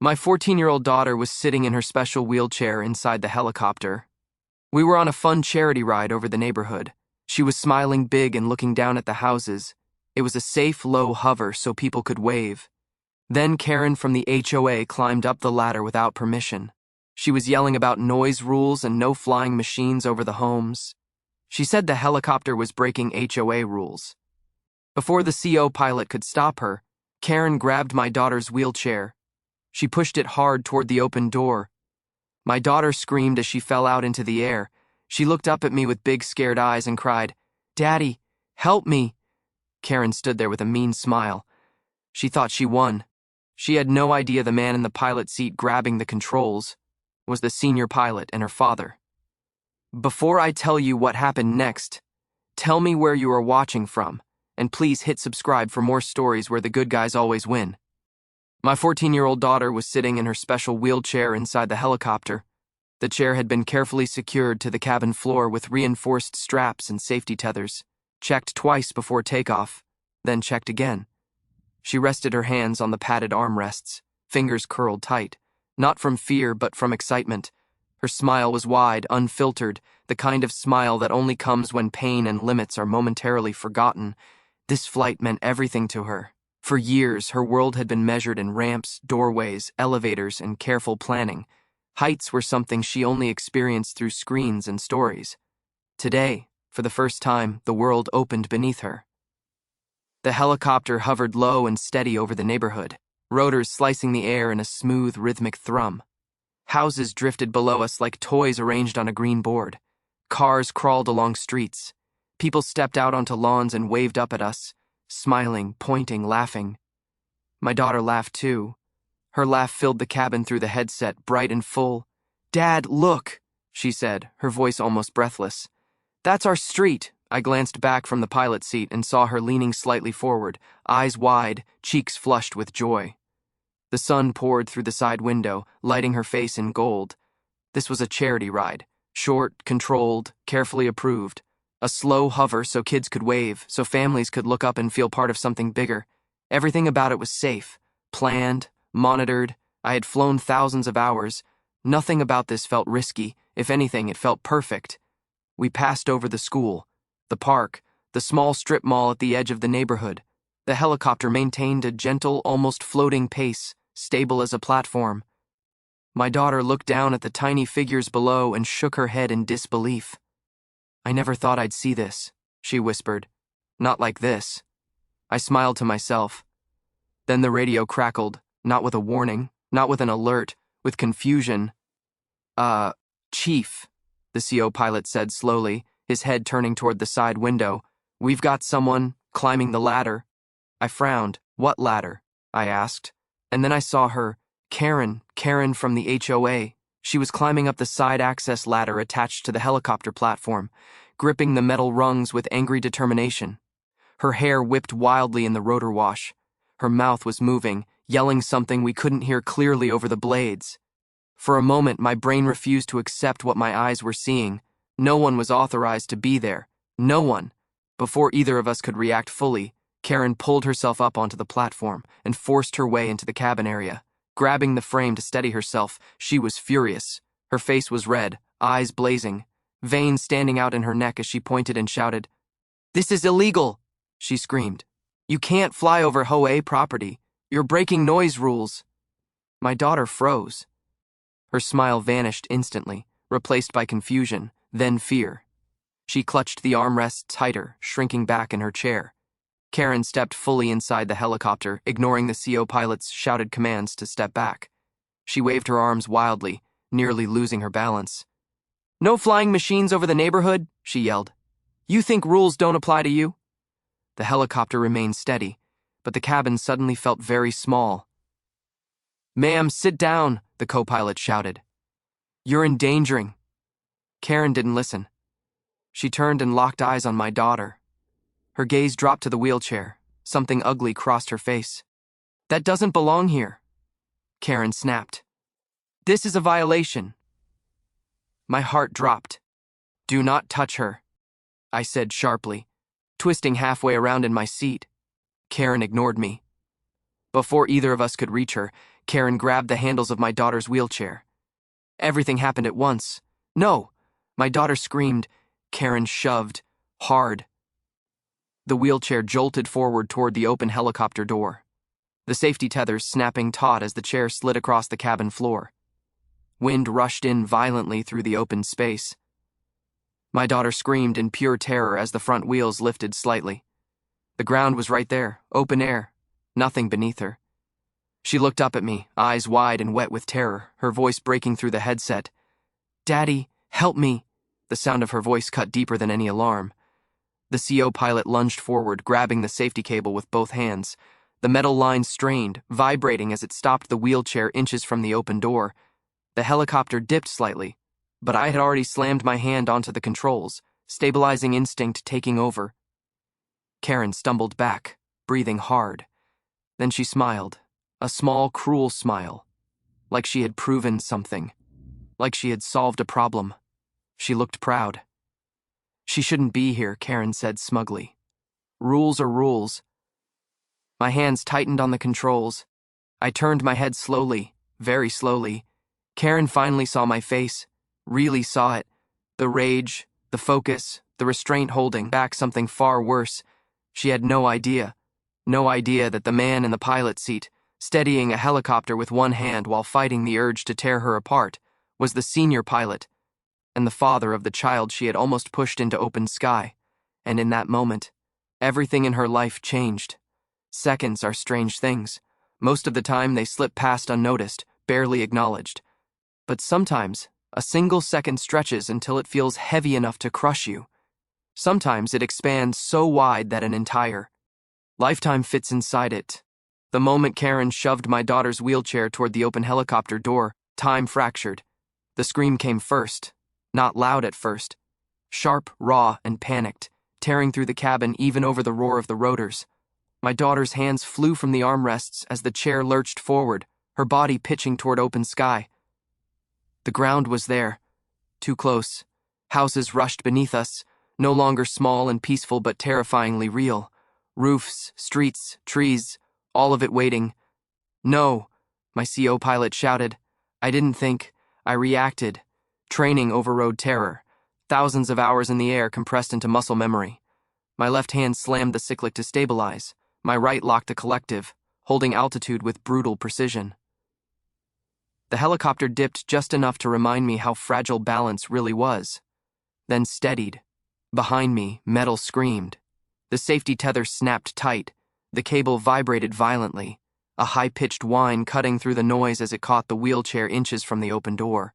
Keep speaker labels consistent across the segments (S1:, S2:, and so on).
S1: My 14-year-old daughter was sitting in her special wheelchair inside the helicopter. We were on a fun charity ride over the neighborhood. She was smiling big and looking down at the houses. It was a safe, low hover so people could wave. Then Karen from the HOA climbed up the ladder without permission. She was yelling about noise rules and no flying machines over the homes. She said the helicopter was breaking HOA rules. Before the CO pilot could stop her, Karen grabbed my daughter's wheelchair. She pushed it hard toward the open door. My daughter screamed as she fell out into the air. She looked up at me with big scared eyes and cried, "Daddy, help me." Karen stood there with a mean smile. She thought she won. She had no idea the man in the pilot seat grabbing the controls was the senior pilot and her father. Before I tell you what happened next, tell me where you are watching from, and please hit subscribe for more stories where the good guys always win. My 14-year-old daughter was sitting in her special wheelchair inside the helicopter. The chair had been carefully secured to the cabin floor with reinforced straps and safety tethers, checked twice before takeoff, then checked again. She rested her hands on the padded armrests, fingers curled tight, not from fear but from excitement. Her smile was wide, unfiltered, the kind of smile that only comes when pain and limits are momentarily forgotten. This flight meant everything to her. For years, her world had been measured in ramps, doorways, elevators, and careful planning. Heights were something she only experienced through screens and stories. Today, for the first time, the world opened beneath her. The helicopter hovered low and steady over the neighborhood, rotors slicing the air in a smooth, rhythmic thrum. Houses drifted below us like toys arranged on a green board. Cars crawled along streets. People stepped out onto lawns and waved up at us, smiling, pointing, laughing. My daughter laughed too. Her laugh filled the cabin through the headset, bright and full. "Dad, look," she said, her voice almost breathless. "That's our street." I glanced back from the pilot seat and saw her leaning slightly forward, eyes wide, cheeks flushed with joy. The sun poured through the side window, lighting her face in gold. This was a charity ride, short, controlled, carefully approved. A slow hover so kids could wave, so families could look up and feel part of something bigger. Everything about it was safe, planned, monitored. I had flown thousands of hours. Nothing about this felt risky. If anything, it felt perfect. We passed over the school, the park, the small strip mall at the edge of the neighborhood. The helicopter maintained a gentle, almost floating pace, stable as a platform. My daughter looked down at the tiny figures below and shook her head in disbelief. "I never thought I'd see this," she whispered. "Not like this." I smiled to myself. Then the radio crackled, not with a warning, not with an alert, with confusion. Chief," the CO pilot said slowly, his head turning toward the side window. "We've got someone climbing the ladder." I frowned. "What ladder?" I asked. And then I saw her, Karen from the HOA. She was climbing up the side access ladder attached to the helicopter platform, gripping the metal rungs with angry determination. Her hair whipped wildly in the rotor wash. Her mouth was moving, yelling something we couldn't hear clearly over the blades. For a moment, my brain refused to accept what my eyes were seeing. No one was authorized to be there. No one. Before either of us could react fully, Karen pulled herself up onto the platform and forced her way into the cabin area. Grabbing the frame to steady herself, she was furious. Her face was red, eyes blazing, veins standing out in her neck as she pointed and shouted, "This is illegal!" she screamed. "You can't fly over HOA property. You're breaking noise rules." My daughter froze. Her smile vanished instantly, replaced by confusion, then fear. She clutched the armrest tighter, shrinking back in her chair. Karen stepped fully inside the helicopter, ignoring the CO pilot's shouted commands to step back. She waved her arms wildly, nearly losing her balance. "No flying machines over the neighborhood," she yelled. "You think rules don't apply to you?" The helicopter remained steady, but the cabin suddenly felt very small. "Ma'am, sit down," the co-pilot shouted. "You're endangering." Karen didn't listen. She turned and locked eyes on my daughter. Her gaze dropped to the wheelchair. Something ugly crossed her face. "That doesn't belong here," Karen snapped. "This is a violation." My heart dropped. "Do not touch her," I said sharply, twisting halfway around in my seat. Karen ignored me. Before either of us could reach her, Karen grabbed the handles of my daughter's wheelchair. Everything happened at once. No! My daughter screamed. Karen shoved. Hard. The wheelchair jolted forward toward the open helicopter door, the safety tethers snapping taut as the chair slid across the cabin floor. Wind rushed in violently through the open space. My daughter screamed in pure terror as the front wheels lifted slightly. The ground was right there, open air, nothing beneath her. She looked up at me, eyes wide and wet with terror, her voice breaking through the headset. "Daddy, help me!" The sound of her voice cut deeper than any alarm. The CO pilot lunged forward, grabbing the safety cable with both hands. The metal line strained, vibrating as it stopped the wheelchair inches from the open door. The helicopter dipped slightly, but I had already slammed my hand onto the controls, stabilizing instinct taking over. Karen stumbled back, breathing hard. Then she smiled, a small, cruel smile, like she had proven something, like she had solved a problem. She looked proud. "She shouldn't be here," Karen said smugly. "Rules are rules." My hands tightened on the controls. I turned my head slowly, very slowly. Karen finally saw my face, really saw it. The rage, the focus, the restraint holding back something far worse. She had no idea that the man in the pilot seat, steadying a helicopter with one hand while fighting the urge to tear her apart, was the senior pilot and the father of the child she had almost pushed into open sky. And in that moment, everything in her life changed. Seconds are strange things. Most of the time they slip past unnoticed, barely acknowledged. But sometimes, a single second stretches until it feels heavy enough to crush you. Sometimes it expands so wide that an entire lifetime fits inside it. The moment Karen shoved my daughter's wheelchair toward the open helicopter door, time fractured. The scream came first, not loud at first, sharp, raw, and panicked, tearing through the cabin even over the roar of the rotors. My daughter's hands flew from the armrests as the chair lurched forward, her body pitching toward open sky. The ground was there, too close. Houses rushed beneath us, no longer small and peaceful but terrifyingly real. Roofs, streets, trees, all of it waiting. "No," my CO pilot shouted. I didn't think. I reacted. Training overrode terror. Thousands of hours in the air compressed into muscle memory. My left hand slammed the cyclic to stabilize. My right locked the collective, holding altitude with brutal precision. The helicopter dipped just enough to remind me how fragile balance really was. Then steadied. Behind me, metal screamed. The safety tether snapped tight. The cable vibrated violently, a high-pitched whine cutting through the noise as it caught the wheelchair inches from the open door.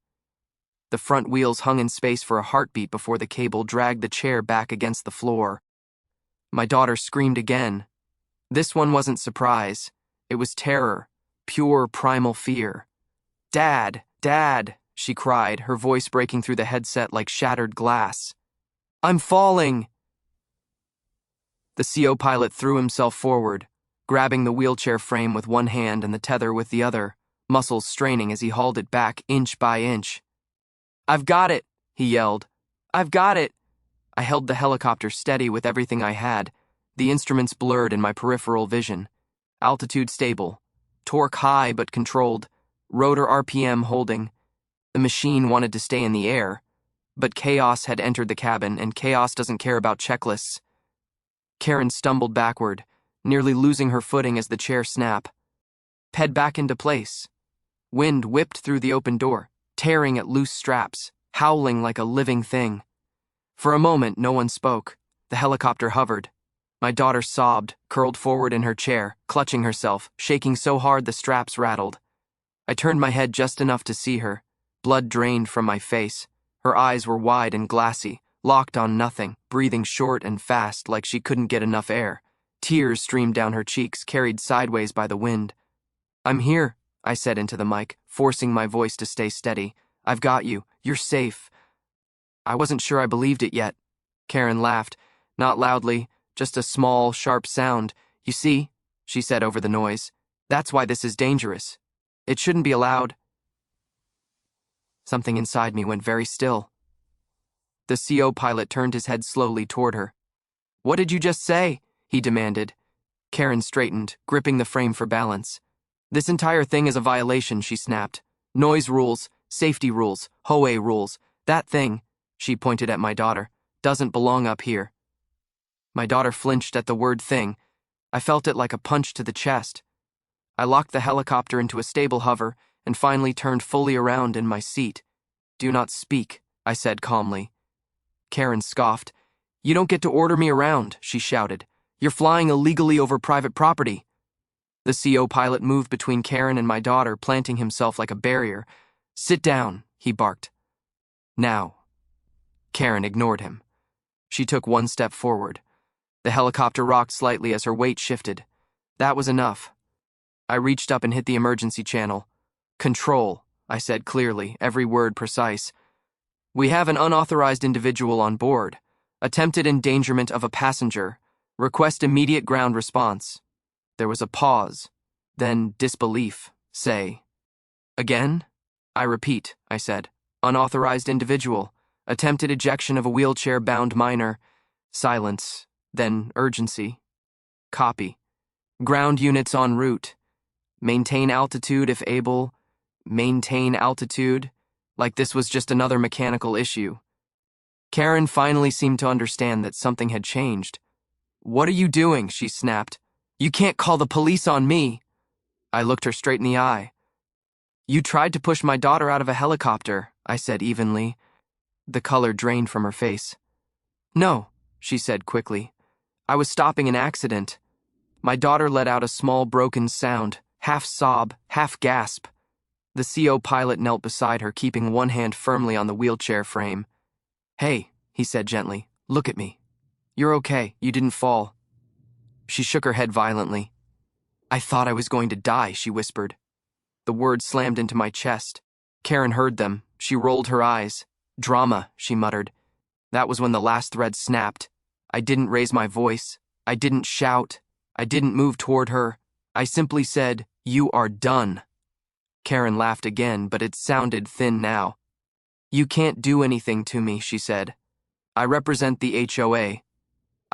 S1: The front wheels hung in space for a heartbeat before the cable dragged the chair back against the floor. My daughter screamed again. This one wasn't surprise. It was terror, pure primal fear. "Dad, Dad," she cried, her voice breaking through the headset like shattered glass. "I'm falling!" The CO pilot threw himself forward, grabbing the wheelchair frame with one hand and the tether with the other, muscles straining as he hauled it back inch by inch. "I've got it," he yelled. "I've got it." I held the helicopter steady with everything I had, the instruments blurred in my peripheral vision. Altitude stable, torque high but controlled, rotor RPM holding. The machine wanted to stay in the air, but chaos had entered the cabin, and chaos doesn't care about checklists. Karen stumbled backward, nearly losing her footing as the chair snapped. Ped back into place. Wind whipped through the open door, tearing at loose straps, howling like a living thing. For a moment, no one spoke. The helicopter hovered. My daughter sobbed, curled forward in her chair, clutching herself, shaking so hard the straps rattled. I turned my head just enough to see her. Blood drained from my face. Her eyes were wide and glassy, locked on nothing, breathing short and fast like she couldn't get enough air. Tears streamed down her cheeks, carried sideways by the wind. "I'm here," I said into the mic, forcing my voice to stay steady. "I've got you. You're safe." I wasn't sure I believed it yet. Karen laughed, not loudly, just a small, sharp sound. "You see," she said over the noise, "that's why this is dangerous. It shouldn't be allowed." Something inside me went very still. The CO pilot turned his head slowly toward her. "What did you just say?" he demanded. Karen straightened, gripping the frame for balance. This entire thing is a violation, she snapped. Noise rules, safety rules, HOA rules. That thing, she pointed at my daughter, doesn't belong up here. My daughter flinched at the word thing. I felt it like a punch to the chest. I locked the helicopter into a stable hover and finally turned fully around in my seat. Do not speak, I said calmly. Karen scoffed. You don't get to order me around, she shouted. You're flying illegally over private property. The CO pilot moved between Karen and my daughter, planting himself like a barrier. Sit down, he barked. Now. Karen ignored him. She took one step forward. The helicopter rocked slightly as her weight shifted. That was enough. I reached up and hit the emergency channel. Control, I said clearly, every word precise. We have an unauthorized individual on board. Attempted endangerment of a passenger. Request immediate ground response. There was a pause. Then disbelief. Say. Again? I repeat, I said. Unauthorized individual. Attempted ejection of a wheelchair-bound minor. Silence. Then urgency. Copy. Ground units en route. Maintain altitude if able. Maintain altitude. Like this was just another mechanical issue. Karen finally seemed to understand that something had changed. What are you doing? She snapped. You can't call the police on me. I looked her straight in the eye. You tried to push my daughter out of a helicopter, I said evenly. The color drained from her face. No, she said quickly. I was stopping an accident. My daughter let out a small broken sound, half sob, half gasp. The CO pilot knelt beside her, keeping one hand firmly on the wheelchair frame. Hey, he said gently, look at me. You're okay, you didn't fall. She shook her head violently. I thought I was going to die, she whispered. The words slammed into my chest. Karen heard them. She rolled her eyes. Drama, she muttered. That was when the last thread snapped. I didn't raise my voice. I didn't shout. I didn't move toward her. I simply said, You are done. Karen laughed again, but it sounded thin now. You can't do anything to me, she said. I represent the HOA.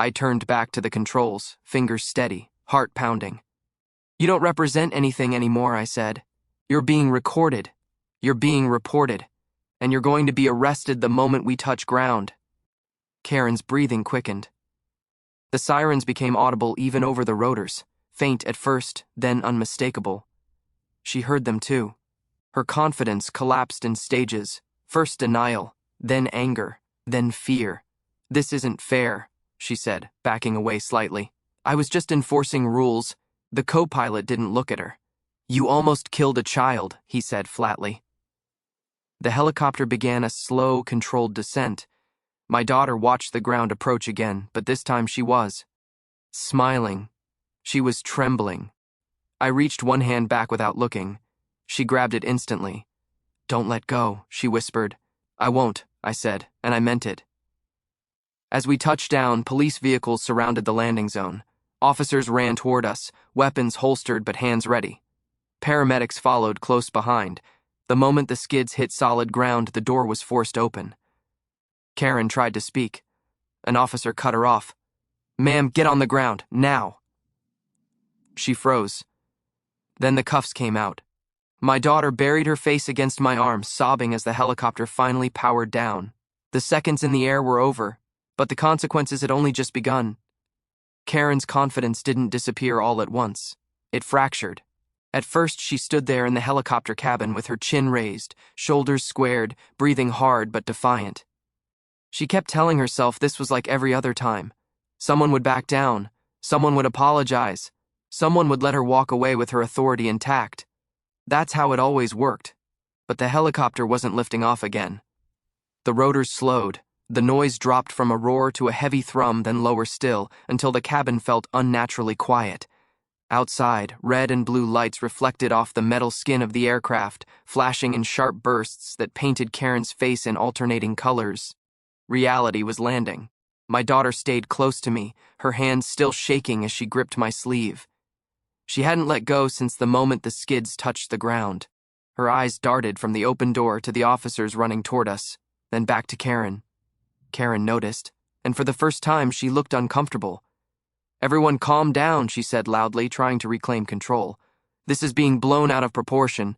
S1: I turned back to the controls, fingers steady, heart pounding. You don't represent anything anymore, I said. You're being recorded. You're being reported. And you're going to be arrested the moment we touch ground. Karen's breathing quickened. The sirens became audible even over the rotors, faint at first, then unmistakable. She heard them too. Her confidence collapsed in stages, first denial, then anger, then fear. This isn't fair, she said, backing away slightly. I was just enforcing rules. The co-pilot didn't look at her. You almost killed a child, he said flatly. The helicopter began a slow, controlled descent. My daughter watched the ground approach again, but this time she was smiling. She was trembling. I reached one hand back without looking. She grabbed it instantly. Don't let go, she whispered. I won't, I said, and I meant it. As we touched down, police vehicles surrounded the landing zone. Officers ran toward us, weapons holstered but hands ready. Paramedics followed close behind. The moment the skids hit solid ground, the door was forced open. Karen tried to speak. An officer cut her off. Ma'am, get on the ground, now. She froze. Then the cuffs came out. My daughter buried her face against my arm, sobbing as the helicopter finally powered down. The seconds in the air were over, but the consequences had only just begun. Karen's confidence didn't disappear all at once. It fractured. At first, she stood there in the helicopter cabin with her chin raised, shoulders squared, breathing hard but defiant. She kept telling herself this was like every other time. Someone would back down. Someone would apologize. Someone would let her walk away with her authority intact. That's how it always worked. But the helicopter wasn't lifting off again. The rotors slowed. The noise dropped from a roar to a heavy thrum, then lower still, until the cabin felt unnaturally quiet. Outside, red and blue lights reflected off the metal skin of the aircraft, flashing in sharp bursts that painted Karen's face in alternating colors. Reality was landing. My daughter stayed close to me, her hands still shaking as she gripped my sleeve. She hadn't let go since the moment the skids touched the ground. Her eyes darted from the open door to the officers running toward us, then back to Karen. Karen noticed, and for the first time she looked uncomfortable. Everyone calm down, she said loudly, trying to reclaim control. This is being blown out of proportion.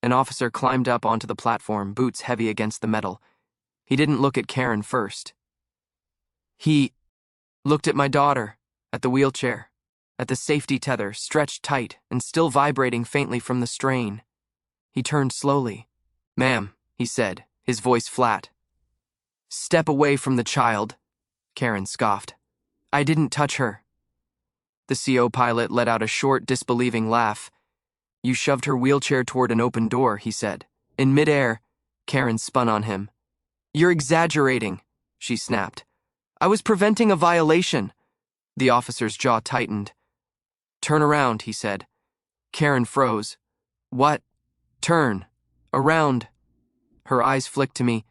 S1: An officer climbed up onto the platform, boots heavy against the metal. He didn't look at Karen first. He looked at my daughter, at the wheelchair, at the safety tether, stretched tight and still vibrating faintly from the strain. He turned slowly. "Ma'am," he said, his voice flat. "Step away from the child," Karen scoffed. "I didn't touch her." The CO pilot let out a short, disbelieving laugh. "You shoved her wheelchair toward an open door," he said. In midair, Karen spun on him. "You're exaggerating," she snapped. "I was preventing a violation." The officer's jaw tightened. "Turn around," he said. Karen froze. "What? Turn. Around." Her eyes flicked to me.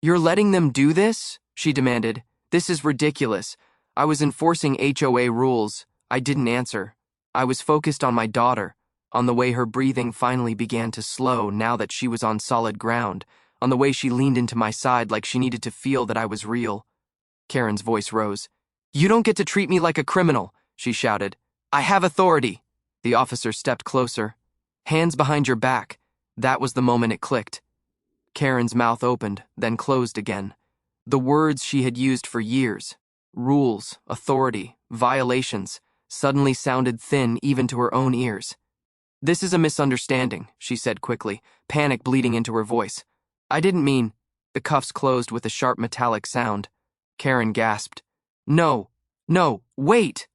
S1: "You're letting them do this?" she demanded. "This is ridiculous. I was enforcing HOA rules." I didn't answer. I was focused on my daughter, on the way her breathing finally began to slow now that she was on solid ground, on the way she leaned into my side like she needed to feel that I was real. Karen's voice rose. "You don't get to treat me like a criminal," she shouted. "I have authority." The officer stepped closer. "Hands behind your back." That was the moment it clicked. Karen's mouth opened, then closed again. The words she had used for years, rules, authority, violations, suddenly sounded thin even to her own ears. "This is a misunderstanding," she said quickly, panic bleeding into her voice. "I didn't mean—" The cuffs closed with a sharp metallic sound. Karen gasped. No, wait!"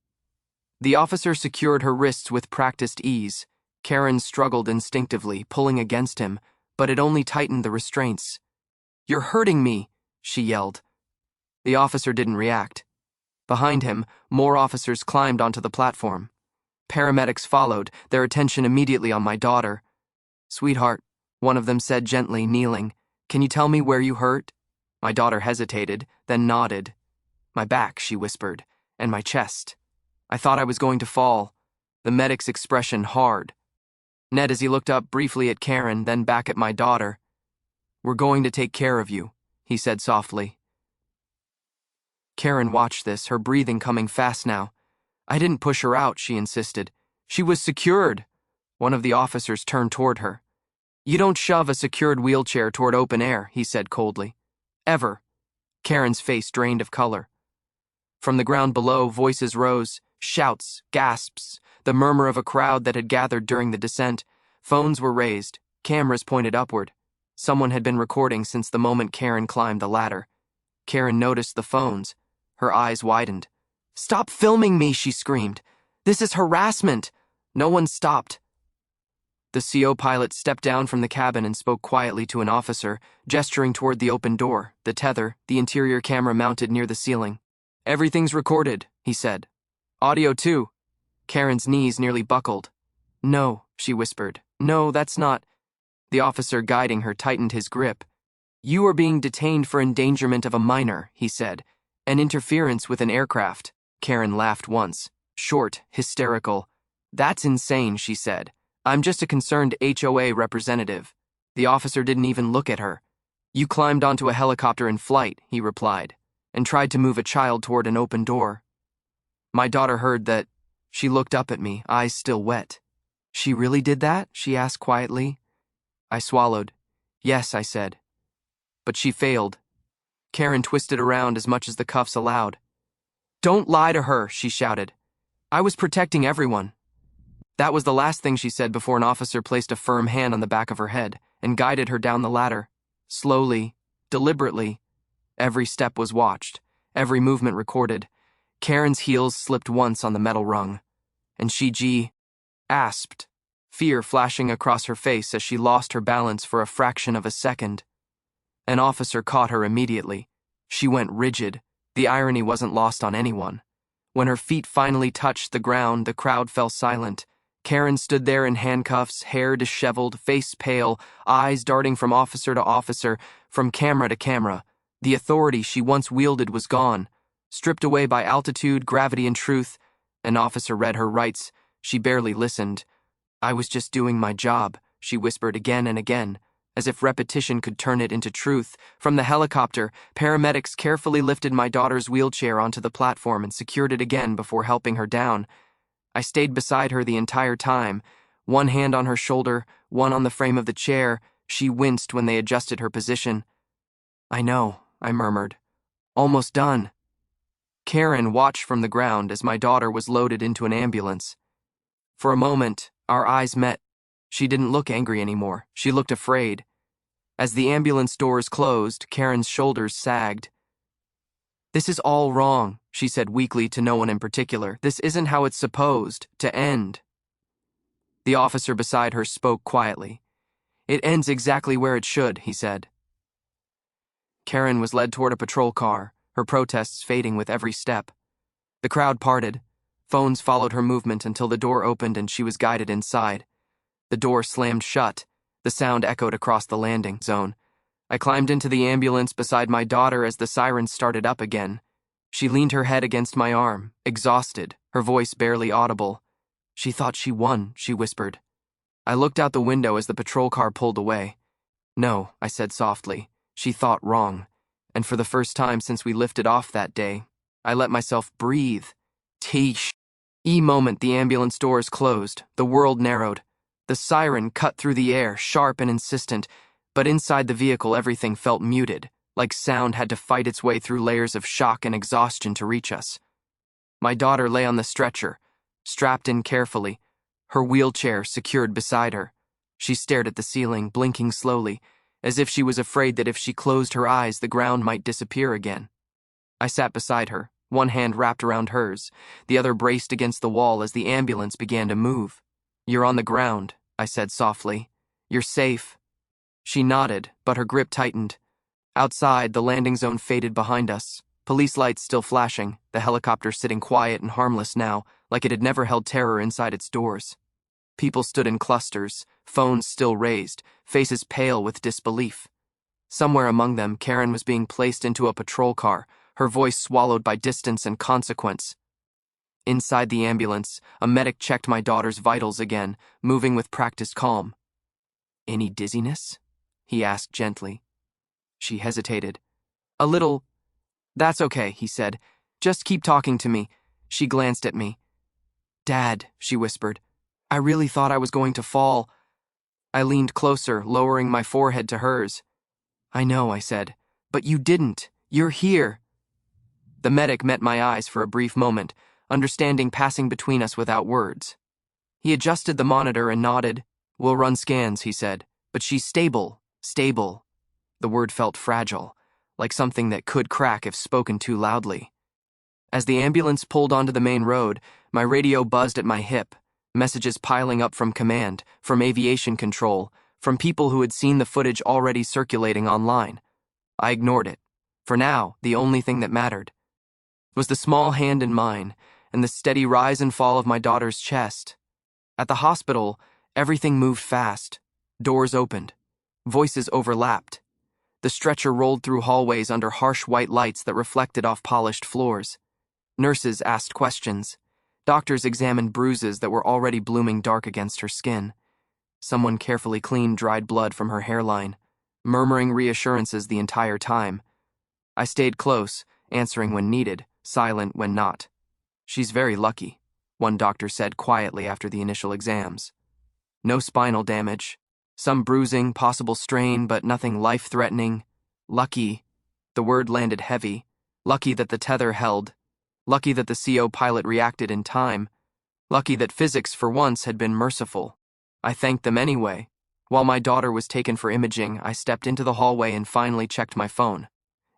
S1: The officer secured her wrists with practiced ease. Karen struggled instinctively, pulling against him, but it only tightened the restraints. "You're hurting me," she yelled. The officer didn't react. Behind him, more officers climbed onto the platform. Paramedics followed, their attention immediately on my daughter. "Sweetheart," one of them said gently, kneeling, "can you tell me where you hurt?" My daughter hesitated, then nodded. "My back," she whispered, "and my chest. I thought I was going to fall." The medic's expression hard. Ned, as he looked up briefly at Karen, then back at my daughter. "We're going to take care of you," he said softly. Karen watched this, her breathing coming fast now. "I didn't push her out," she insisted. "She was secured." One of the officers turned toward her. "You don't shove a secured wheelchair toward open air," he said coldly. "Ever." Karen's face drained of color. From the ground below, voices rose, shouts, gasps, the murmur of a crowd that had gathered during the descent. Phones were raised, cameras pointed upward. Someone had been recording since the moment Karen climbed the ladder. Karen noticed the phones. Her eyes widened. "Stop filming me," she screamed. "This is harassment." No one stopped. The CO pilot stepped down from the cabin and spoke quietly to an officer, gesturing toward the open door, the tether, the interior camera mounted near the ceiling. "Everything's recorded," he said. "Audio too." Karen's knees nearly buckled. "No," she whispered. "No, that's not—" The officer guiding her tightened his grip. "You are being detained for endangerment of a minor," he said, "and interference with an aircraft." Karen laughed once, short, hysterical. "That's insane," she said. "I'm just a concerned HOA representative." The officer didn't even look at her. "You climbed onto a helicopter in flight," he replied, "and tried to move a child toward an open door." My daughter heard that. She looked up at me, eyes still wet. "She really did that?" she asked quietly. I swallowed. "Yes," I said. "But she failed." Karen twisted around as much as the cuffs allowed. "Don't lie to her," she shouted. "I was protecting everyone." That was the last thing she said before an officer placed a firm hand on the back of her head and guided her down the ladder. Slowly, deliberately. Every step was watched, every movement recorded. Karen's heels slipped once on the metal rung, and she asped, fear flashing across her face as she lost her balance for a fraction of a second. An officer caught her immediately. She went rigid. The irony wasn't lost on anyone. When her feet finally touched the ground, the crowd fell silent. Karen stood there in handcuffs, hair disheveled, face pale, eyes darting from officer to officer, from camera to camera. The authority she once wielded was gone. Stripped away by altitude, gravity, and truth. An officer read her rights. She barely listened. "I was just doing my job," she whispered again and again, as if repetition could turn it into truth. From the helicopter, paramedics carefully lifted my daughter's wheelchair onto the platform and secured it again before helping her down. I stayed beside her the entire time, one hand on her shoulder, one on the frame of the chair. She winced when they adjusted her position. "I know," I murmured. "Almost done." Karen watched from the ground as my daughter was loaded into an ambulance. For a moment, our eyes met. She didn't look angry anymore. She looked afraid. As the ambulance doors closed, Karen's shoulders sagged. "This is all wrong," she said weakly to no one in particular. "This isn't how it's supposed to end." The officer beside her spoke quietly. "It ends exactly where it should," he said. Karen was led toward a patrol car, her protests fading with every step. The crowd parted. Phones followed her movement until the door opened and she was guided inside. The door slammed shut. The sound echoed across the landing zone. I climbed into the ambulance beside my daughter as the sirens started up again. She leaned her head against my arm, exhausted, her voice barely audible. "She thought she won," she whispered. I looked out the window as the patrol car pulled away. "No," I said softly. "She thought wrong." And for the first time since we lifted off that day, I let myself breathe. Teesh. Moment the ambulance doors closed, the world narrowed. The siren cut through the air, sharp and insistent, but inside the vehicle everything felt muted, like sound had to fight its way through layers of shock and exhaustion to reach us. My daughter lay on the stretcher, strapped in carefully, her wheelchair secured beside her. She stared at the ceiling, blinking slowly, as if she was afraid that if she closed her eyes, the ground might disappear again. I sat beside her, one hand wrapped around hers, the other braced against the wall as the ambulance began to move. "You're on the ground," I said softly. "You're safe." She nodded, but her grip tightened. Outside, the landing zone faded behind us, police lights still flashing, the helicopter sitting quiet and harmless now, like it had never held terror inside its doors. People stood in clusters, phones still raised, faces pale with disbelief. Somewhere among them, Karen was being placed into a patrol car, her voice swallowed by distance and consequence. Inside the ambulance, a medic checked my daughter's vitals again, moving with practiced calm. "Any dizziness?" he asked gently. She hesitated. "A little." "That's okay," he said. "Just keep talking to me." She glanced at me. "Dad," she whispered. "I really thought I was going to fall." I leaned closer, lowering my forehead to hers. "I know," I said, "but you didn't. You're here." The medic met my eyes for a brief moment, understanding passing between us without words. He adjusted the monitor and nodded. "We'll run scans," he said, "but she's stable, stable." The word felt fragile, like something that could crack if spoken too loudly. As the ambulance pulled onto the main road, my radio buzzed at my hip, messages piling up from command, from aviation control, from people who had seen the footage already circulating online. I ignored it. For now, the only thing that mattered was the small hand in mine and the steady rise and fall of my daughter's chest. At the hospital, everything moved fast. Doors opened. Voices overlapped. The stretcher rolled through hallways under harsh white lights that reflected off polished floors. Nurses asked questions. Doctors examined bruises that were already blooming dark against her skin. Someone carefully cleaned dried blood from her hairline, murmuring reassurances the entire time. I stayed close, answering when needed, silent when not. "She's very lucky," one doctor said quietly after the initial exams. "No spinal damage. Some bruising, possible strain, but nothing life-threatening. Lucky." The word landed heavy. Lucky that the tether held. Lucky that the CO pilot reacted in time. Lucky that physics, for once, had been merciful. I thanked them anyway. While my daughter was taken for imaging, I stepped into the hallway and finally checked my phone.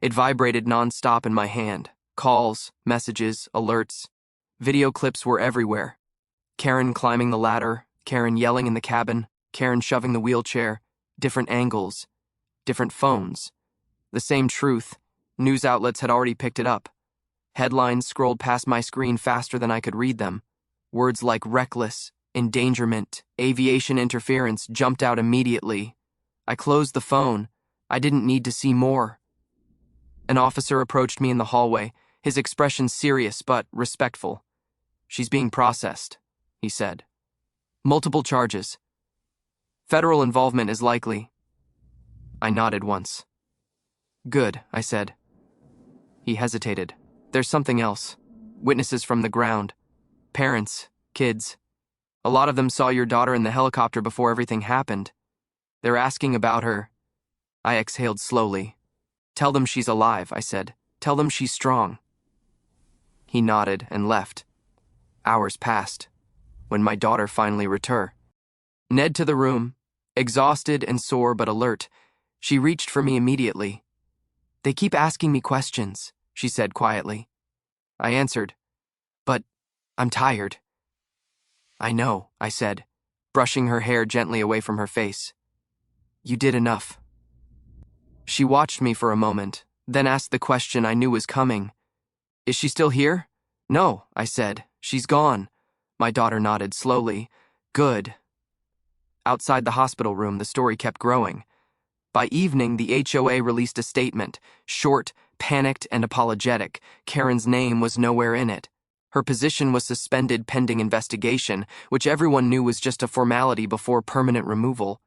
S1: It vibrated non-stop in my hand. Calls, messages, alerts. Video clips were everywhere. Karen climbing the ladder, Karen yelling in the cabin, Karen shoving the wheelchair, different angles, different phones. The same truth. News outlets had already picked it up. Headlines scrolled past my screen faster than I could read them. Words like reckless, endangerment, aviation interference jumped out immediately. I closed the phone. I didn't need to see more. An officer approached me in the hallway, his expression serious but respectful. "She's being processed," he said. "Multiple charges. Federal involvement is likely." I nodded once. "Good," I said. He hesitated. "There's something else. Witnesses from the ground. Parents. Kids. A lot of them saw your daughter in the helicopter before everything happened. They're asking about her. I exhaled slowly. Tell them she's alive, I said. Tell them she's strong. He nodded and left. Hours passed. When my daughter finally returned. Ned to the room, exhausted and sore but alert. She reached for me immediately. They keep asking me questions, she said quietly. I answered, but I'm tired. I know, I said, brushing her hair gently away from her face. You did enough. She watched me for a moment, then asked the question I knew was coming. Is she still here? No, I said. She's gone. My daughter nodded slowly. Good. Outside the hospital room, the story kept growing. By evening, the HOA released a statement, short, panicked, and apologetic. Karen's name was nowhere in it. Her position was suspended pending investigation, which everyone knew was just a formality before permanent removal.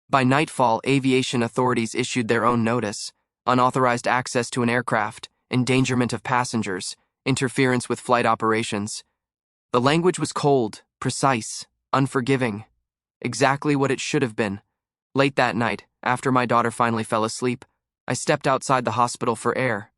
S1: By nightfall, aviation authorities issued their own notice: unauthorized access to an aircraft, endangerment of passengers, interference with flight operations. The language was cold, precise, unforgiving. Exactly what it should have been. Late that night, after my daughter finally fell asleep, I stepped outside the hospital for air.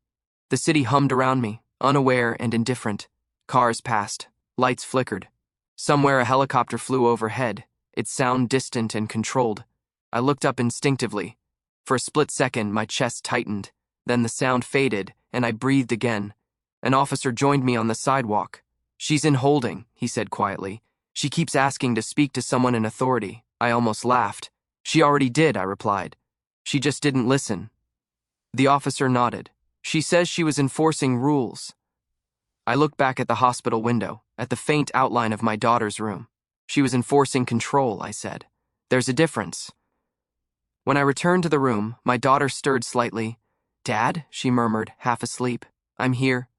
S1: The city hummed around me, unaware and indifferent. Cars passed. Lights flickered. Somewhere a helicopter flew overhead, its sound distant and controlled. I looked up instinctively. For a split second, my chest tightened. Then the sound faded, and I breathed again. An officer joined me on the sidewalk. She's in holding, he said quietly. She keeps asking to speak to someone in authority. I almost laughed. She already did, I replied. She just didn't listen. The officer nodded. She says she was enforcing rules. I looked back at the hospital window, at the faint outline of my daughter's room. She was enforcing control, I said. There's a difference. When I returned to the room, my daughter stirred slightly. Dad, she murmured, half asleep. I'm here.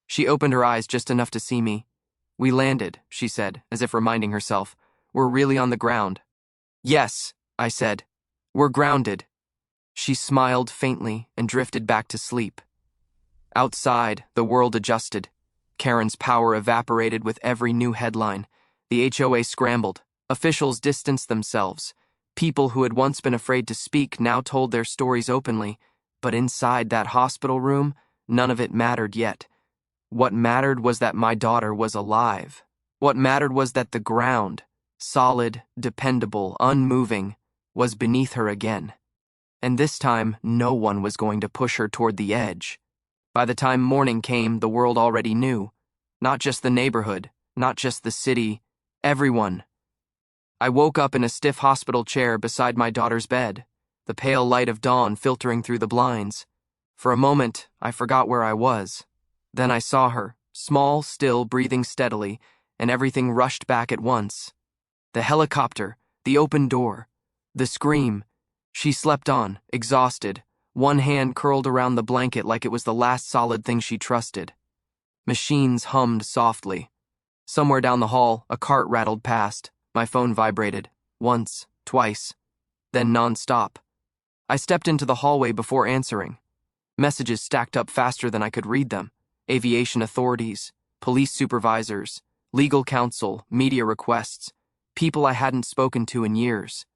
S1: She opened her eyes just enough to see me. We landed, she said, as if reminding herself. We're really on the ground. Yes, I said. We're grounded. She smiled faintly and drifted back to sleep. Outside, the world adjusted. Karen's power evaporated with every new headline. The HOA scrambled. Officials distanced themselves. People who had once been afraid to speak now told their stories openly. But inside that hospital room, none of it mattered yet. What mattered was that my daughter was alive. What mattered was that the ground, solid, dependable, unmoving, was beneath her again. And this time, no one was going to push her toward the edge. By the time morning came, the world already knew. Not just the neighborhood, not just the city, everyone. I woke up in a stiff hospital chair beside my daughter's bed, the pale light of dawn filtering through the blinds. For a moment, I forgot where I was. Then I saw her, small, still, breathing steadily, and everything rushed back at once. The helicopter, the open door, the scream. She slept on, exhausted, one hand curled around the blanket like it was the last solid thing she trusted. Machines hummed softly. Somewhere down the hall, a cart rattled past. My phone vibrated. Once, twice, then non-stop. I stepped into the hallway before answering. Messages stacked up faster than I could read them. Aviation authorities, police supervisors, legal counsel, media requests, people I hadn't spoken to in years.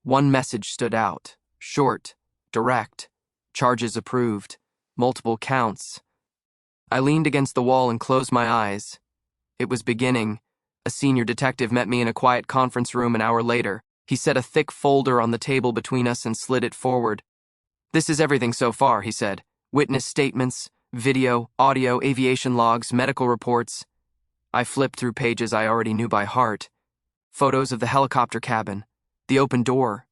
S1: One message stood out, short, direct, charges approved, multiple counts. I leaned against the wall and closed my eyes. It was beginning. A senior detective met me in a quiet conference room an hour later. He set a thick folder on the table between us and slid it forward. This is everything so far, he said. Witness statements, video, audio, aviation logs, medical reports. I flipped through pages I already knew by heart. Photos of the helicopter cabin, the open door,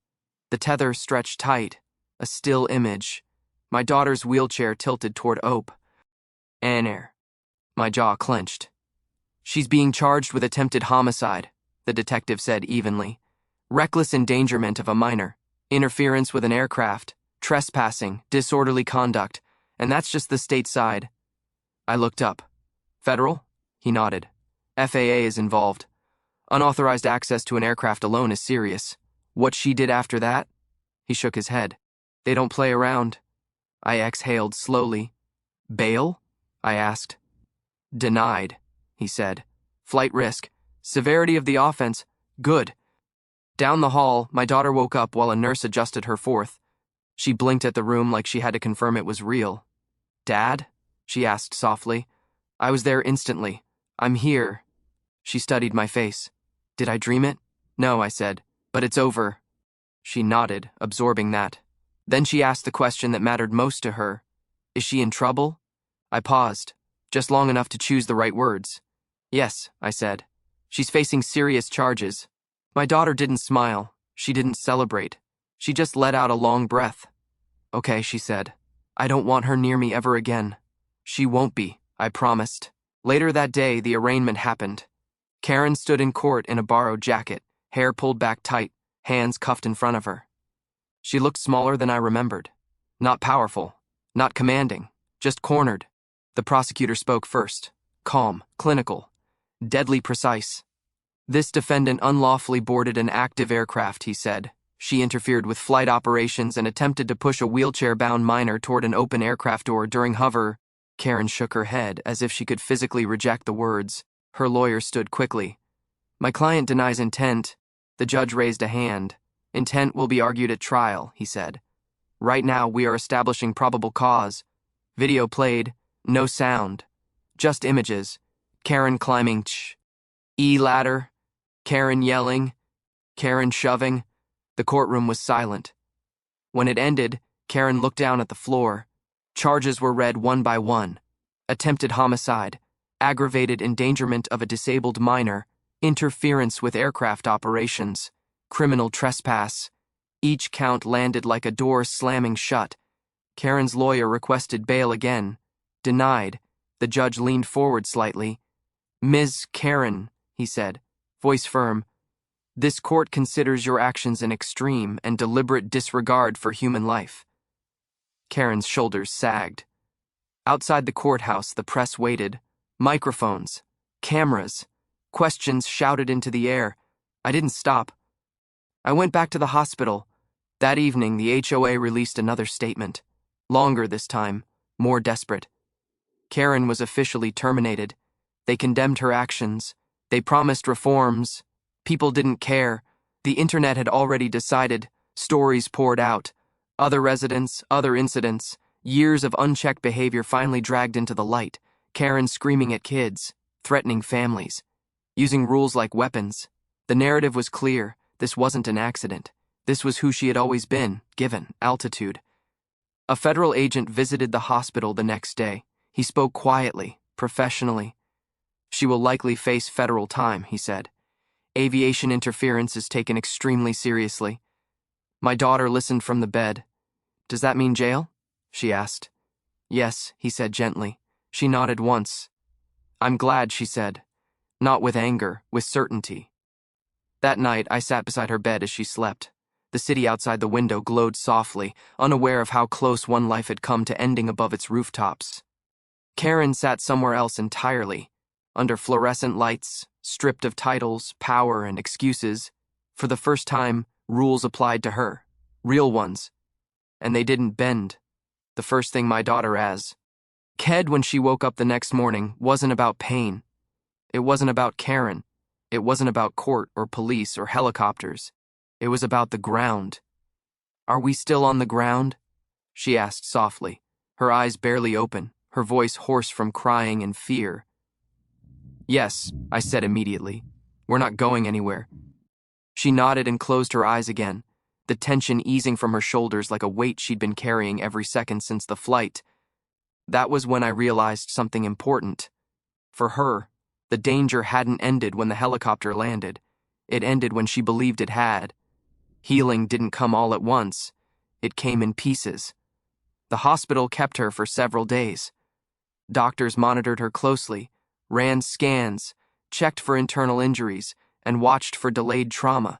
S1: the tether stretched tight, a still image, my daughter's wheelchair tilted toward Ope. Air. My jaw clenched. She's being charged with attempted homicide, the detective said evenly. Reckless endangerment of a minor, interference with an aircraft, trespassing, disorderly conduct, and that's just the state side. I looked up. Federal? He nodded. FAA is involved. Unauthorized access to an aircraft alone is serious. What she did after that? He shook his head. They don't play around. I exhaled slowly. Bail? I asked. Denied, he said. Flight risk. Severity of the offense. Good. Down the hall, my daughter woke up while a nurse adjusted her fourth. She blinked at the room like she had to confirm it was real. Dad? She asked softly. I was there instantly. I'm here. She studied my face. Did I dream it? No, I said. But it's over. She nodded, absorbing that. Then she asked the question that mattered most to her. Is she in trouble? I paused, just long enough to choose the right words. Yes, I said. She's facing serious charges. My daughter didn't smile. She didn't celebrate. She just let out a long breath. Okay, she said. I don't want her near me ever again. She won't be, I promised. Later that day, the arraignment happened. Karen stood in court in a borrowed jacket, hair pulled back tight, hands cuffed in front of her. She looked smaller than I remembered. Not powerful, not commanding, just cornered. The prosecutor spoke first. Calm, clinical, deadly precise. This defendant unlawfully boarded an active aircraft, he said. She interfered with flight operations and attempted to push a wheelchair-bound minor toward an open aircraft door during hover. Karen shook her head as if she could physically reject the words. Her lawyer stood quickly. My client denies intent. The judge raised a hand. Intent will be argued at trial, he said. Right now, we are establishing probable cause. Video played, no sound. Just images. Karen climbing ladder. Karen yelling. Karen shoving. The courtroom was silent. When it ended, Karen looked down at the floor. Charges were read one by one. Attempted homicide, aggravated endangerment of a disabled minor, interference with aircraft operations, criminal trespass. Each count landed like a door slamming shut. Karen's lawyer requested bail again. Denied. The judge leaned forward slightly. Ms. Karen, he said, voice firm, this court considers your actions an extreme and deliberate disregard for human life. Karen's shoulders sagged. Outside the courthouse, the press waited. Microphones, cameras, questions shouted into the air. I didn't stop. I went back to the hospital. That evening, the HOA released another statement. Longer this time, more desperate. Karen was officially terminated. They condemned her actions. They promised reforms. People didn't care. The internet had already decided. Stories poured out. Other residents, other incidents. Years of unchecked behavior finally dragged into the light. Karen screaming at kids, threatening families, using rules like weapons. The narrative was clear. This wasn't an accident. This was who she had always been, given altitude. A federal agent visited the hospital the next day. He spoke quietly, professionally. She will likely face federal time, he said. Aviation interference is taken extremely seriously. My daughter listened from the bed. Does that mean jail? She asked. Yes, he said gently. She nodded once. I'm glad, she said. Not with anger, with certainty. That night, I sat beside her bed as she slept. The city outside the window glowed softly, unaware of how close one life had come to ending above its rooftops. Karen sat somewhere else entirely, under fluorescent lights, stripped of titles, power, and excuses. For the first time, rules applied to her, real ones, and they didn't bend. The first thing my daughter said when she woke up the next morning wasn't about pain. It wasn't about Karen. It wasn't about court or police or helicopters. It was about the ground. Are we still on the ground? She asked softly, her eyes barely open, her voice hoarse from crying and fear. Yes, I said immediately. We're not going anywhere. She nodded and closed her eyes again, the tension easing from her shoulders like a weight she'd been carrying every second since the flight. That was when I realized something important. For her, the danger hadn't ended when the helicopter landed. It ended when she believed it had. Healing didn't come all at once. It came in pieces. The hospital kept her for several days. Doctors monitored her closely, ran scans, checked for internal injuries, and watched for delayed trauma.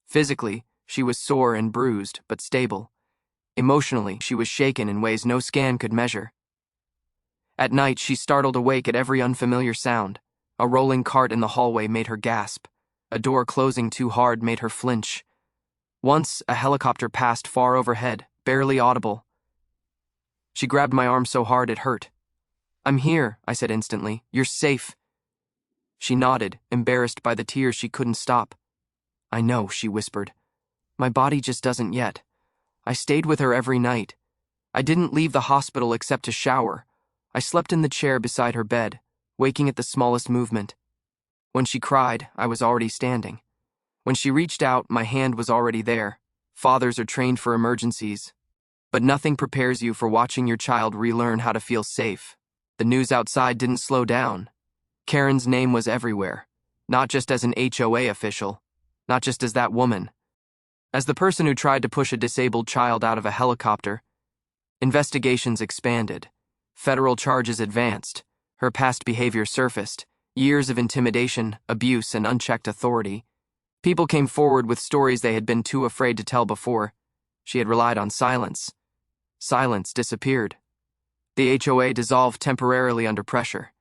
S1: Physically, she was sore and bruised, but stable. Emotionally, she was shaken in ways no scan could measure. At night, she startled awake at every unfamiliar sound. A rolling cart in the hallway made her gasp. A door closing too hard made her flinch. Once, a helicopter passed far overhead, barely audible. She grabbed my arm so hard it hurt. I'm here, I said instantly. You're safe. She nodded, embarrassed by the tears she couldn't stop. I know, she whispered. My body just doesn't yet. I stayed with her every night. I didn't leave the hospital except to shower. I slept in the chair beside her bed, waking at the smallest movement. When she cried, I was already standing. When she reached out, my hand was already there. Fathers are trained for emergencies. But nothing prepares you for watching your child relearn how to feel safe. The news outside didn't slow down. Karen's name was everywhere, not just as an HOA official, not just as that woman. As the person who tried to push a disabled child out of a helicopter, investigations expanded. Federal charges advanced. Her past behavior surfaced. Years of intimidation, abuse, and unchecked authority. People came forward with stories they had been too afraid to tell before. She had relied on silence. Silence disappeared. The HOA dissolved temporarily under pressure.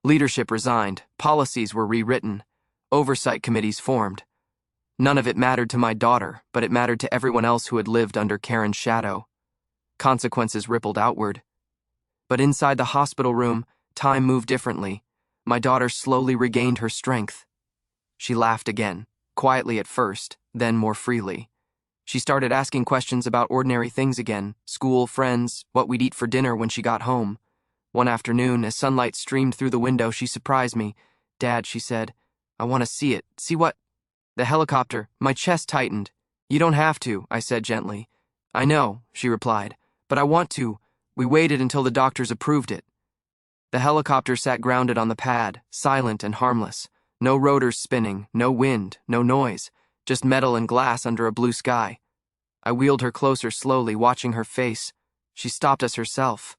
S1: Leadership resigned. Policies were rewritten. Oversight committees formed. None of it mattered to my daughter, but it mattered to everyone else who had lived under Karen's shadow. Consequences rippled outward. But inside the hospital room, time moved differently. My daughter slowly regained her strength. She laughed again, quietly at first, then more freely. She started asking questions about ordinary things again, school, friends, what we'd eat for dinner when she got home. One afternoon, as sunlight streamed through the window, she surprised me. Dad, she said, I want to see it. See what? The helicopter. My chest tightened. You don't have to, I said gently. I know, she replied, but I want to. We waited until the doctors approved it. The helicopter sat grounded on the pad, silent and harmless. No rotors spinning, no wind, no noise, just metal and glass under a blue sky. I wheeled her closer slowly, watching her face. She stopped us herself.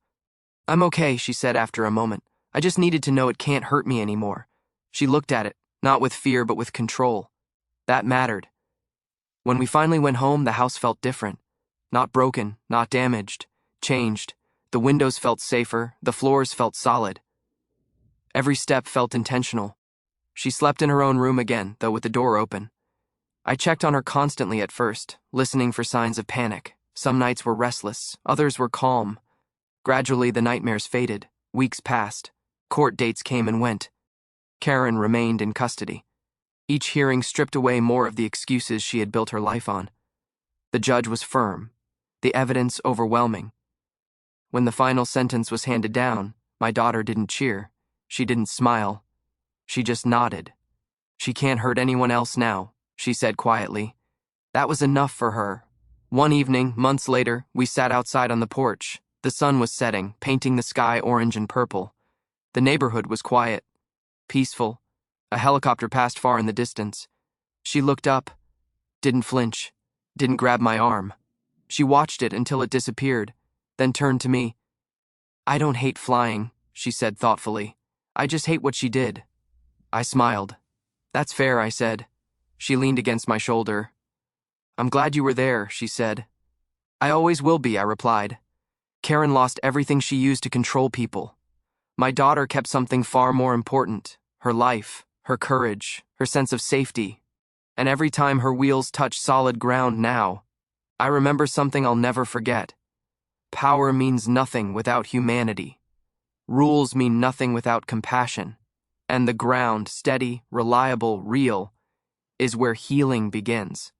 S1: I'm okay, she said after a moment. I just needed to know it can't hurt me anymore. She looked at it, not with fear but with control. That mattered. When we finally went home, the house felt different. Not broken, not damaged, changed. The windows felt safer, the floors felt solid. Every step felt intentional. She slept in her own room again, though with the door open. I checked on her constantly at first, listening for signs of panic. Some nights were restless, others were calm. Gradually, the nightmares faded. Weeks passed. Court dates came and went. Karen remained in custody. Each hearing stripped away more of the excuses she had built her life on. The judge was firm, the evidence overwhelming. When the final sentence was handed down, my daughter didn't cheer. She didn't smile. She just nodded. She can't hurt anyone else now, she said quietly. That was enough for her. One evening, months later, we sat outside on the porch. The sun was setting, painting the sky orange and purple. The neighborhood was quiet, peaceful. A helicopter passed far in the distance. She looked up, didn't flinch, didn't grab my arm. She watched it until it disappeared, then turned to me. I don't hate flying, she said thoughtfully. I just hate what she did. I smiled. That's fair, I said. She leaned against my shoulder. I'm glad you were there, she said. I always will be, I replied. Karen lost everything she used to control people. My daughter kept something far more important, her life, her courage, her sense of safety. And every time her wheels touch solid ground now, I remember something I'll never forget. Power means nothing without humanity. Rules mean nothing without compassion. And the ground, steady, reliable, real, is where healing begins.